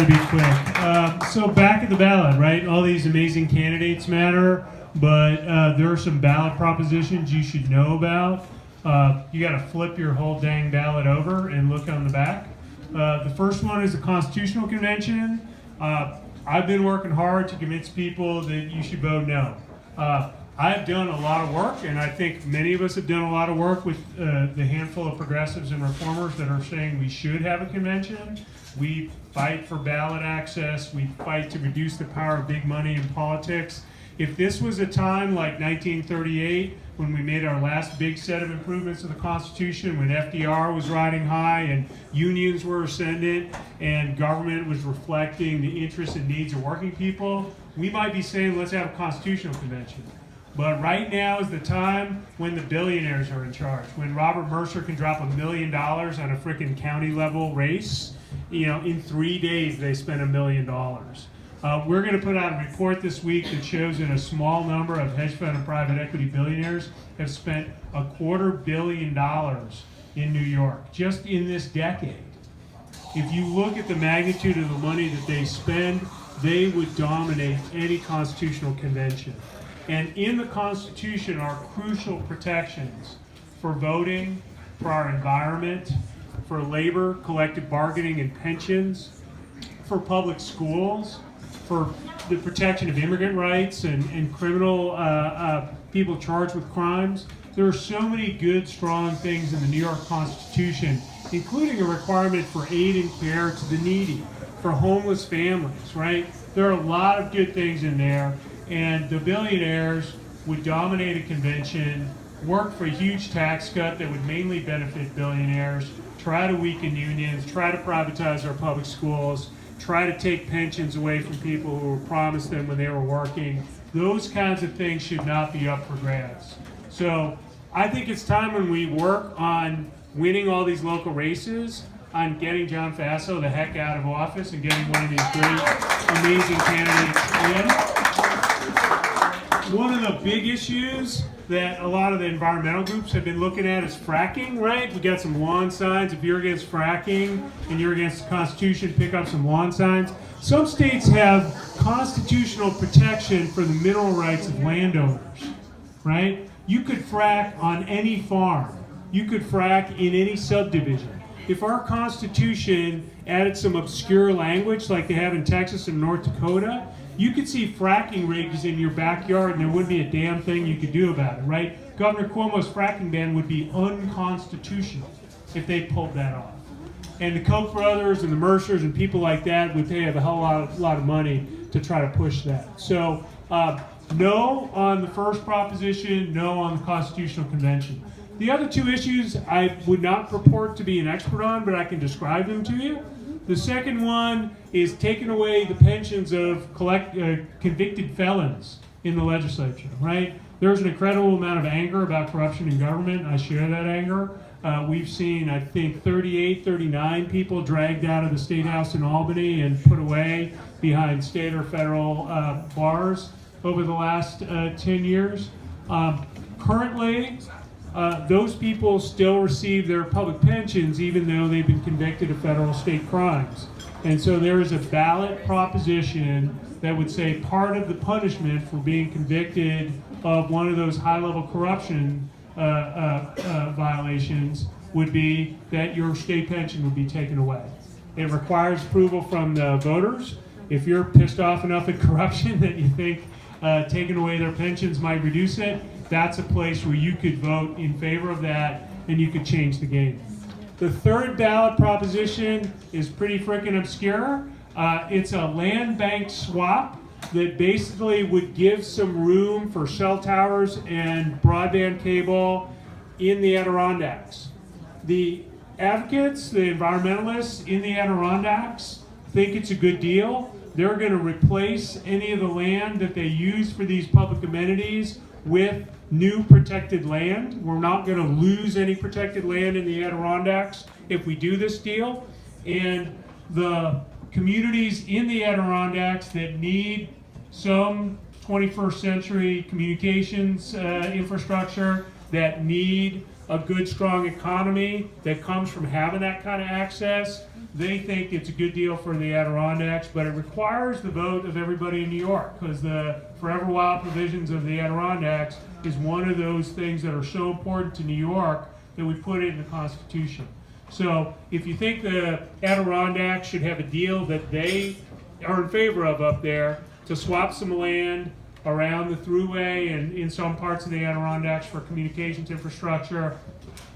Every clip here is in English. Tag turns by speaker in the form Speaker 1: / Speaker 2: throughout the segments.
Speaker 1: to be quick. So back at the ballot, right? All these amazing candidates matter, but there are some ballot propositions you should know about. You got to flip your whole dang ballot over and look on the back. The first one is the Constitutional Convention. I've been working hard to convince people that you should vote no. I've done a lot of work, and I think many of us have done a lot of work with the handful of progressives and reformers that are saying we should have a convention. We fight for ballot access. We fight to reduce the power of big money in politics. If this was a time like 1938, when we made our last big set of improvements to the Constitution, when FDR was riding high and unions were ascendant and government was reflecting the interests and needs of working people, we might be saying let's have a constitutional convention. But right now is the time when the billionaires are in charge, when Robert Mercer can drop $1 million on a frickin' county level race. You know, in 3 days they spent $1 million. We're going to put out a report this week that shows that a small number of hedge fund and private equity billionaires have spent $250 million in New York just in this decade. If you look at the magnitude of the money that they spend, they would dominate any constitutional convention. And in the Constitution are crucial protections for voting, for our environment, for labor, collective bargaining and pensions, for public schools, for the protection of immigrant rights and criminal people charged with crimes. There are so many good, strong things in the New York Constitution, including a requirement for aid and care to the needy, for homeless families, right? There are a lot of good things in there, and the billionaires would dominate a convention, work for a huge tax cut that would mainly benefit billionaires, try to weaken unions, try to privatize our public schools, try to take pensions away from people who were promised them when they were working. Those kinds of things should not be up for grabs. So I think it's time when we work on winning all these local races, on getting John Faso the heck out of office and getting one of these great, amazing candidates in. One of the big issues that a lot of the environmental groups have been looking at is fracking, right? We got some lawn signs. If you're against fracking and you're against the Constitution, pick up some lawn signs. Some states have constitutional protection for the mineral rights of landowners, right? You could frack on any farm. You could frack in any subdivision. If our Constitution added some obscure language like they have in Texas and North Dakota, you could see fracking rigs in your backyard and there wouldn't be a damn thing you could do about it, right? Governor Cuomo's fracking ban would be unconstitutional if they pulled that off. And the Koch brothers and the Mercers and people like that would pay a hell lot of money to try to push that. So no on the first proposition, no on the Constitutional Convention. The other two issues I would not purport to be an expert on, but I can describe them to you. The second one is taking away the pensions of convicted felons in the legislature, right? There's an incredible amount of anger about corruption in government. I share that anger. We've seen, I think, 38, 39 people dragged out of the State House in Albany and put away behind state or federal bars over the last 10 years. Currently, those people still receive their public pensions even though they've been convicted of federal state crimes. And so there is a ballot proposition that would say part of the punishment for being convicted of one of those high-level corruption violations would be that your state pension would be taken away. It requires approval from the voters. If you're pissed off enough at corruption that you think taking away their pensions might reduce it, that's a place where you could vote in favor of that and you could change the game. The third ballot proposition is pretty freaking obscure. It's a land bank swap that basically would give some room for cell towers and broadband cable in the Adirondacks. The advocates, the environmentalists in the Adirondacks think it's a good deal. They're going to replace any of the land that they use for these public amenities with new protected land. We're not going to lose any protected land in the Adirondacks if we do this deal. And the communities in the Adirondacks that need some 21st century communications infrastructure, that need a good, strong economy that comes from having that kind of access. They think it's a good deal for the Adirondacks, but it requires the vote of everybody in New York, because the Forever Wild provisions of the Adirondacks is one of those things that are so important to New York that we put it in the Constitution. So if you think the Adirondacks should have a deal that they are in favor of up there to swap some land around the thruway and in some parts of the Adirondacks for communications infrastructure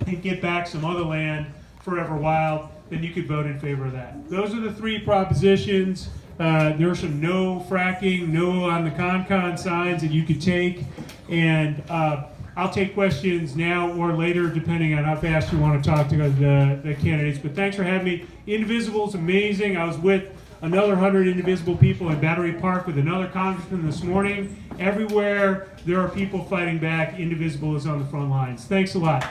Speaker 1: and get back some other land Forever Wild, then you could vote in favor of that. Those are the three propositions. There are some no fracking, no on the ConCon signs that you could take. And I'll take questions now or later, depending on how fast you want to talk to the candidates. But thanks for having me. Indivisible is amazing. I was with another 100 Indivisible people in Battery Park with another congressman this morning. Everywhere there are people fighting back, Indivisible is on the front lines. Thanks a lot.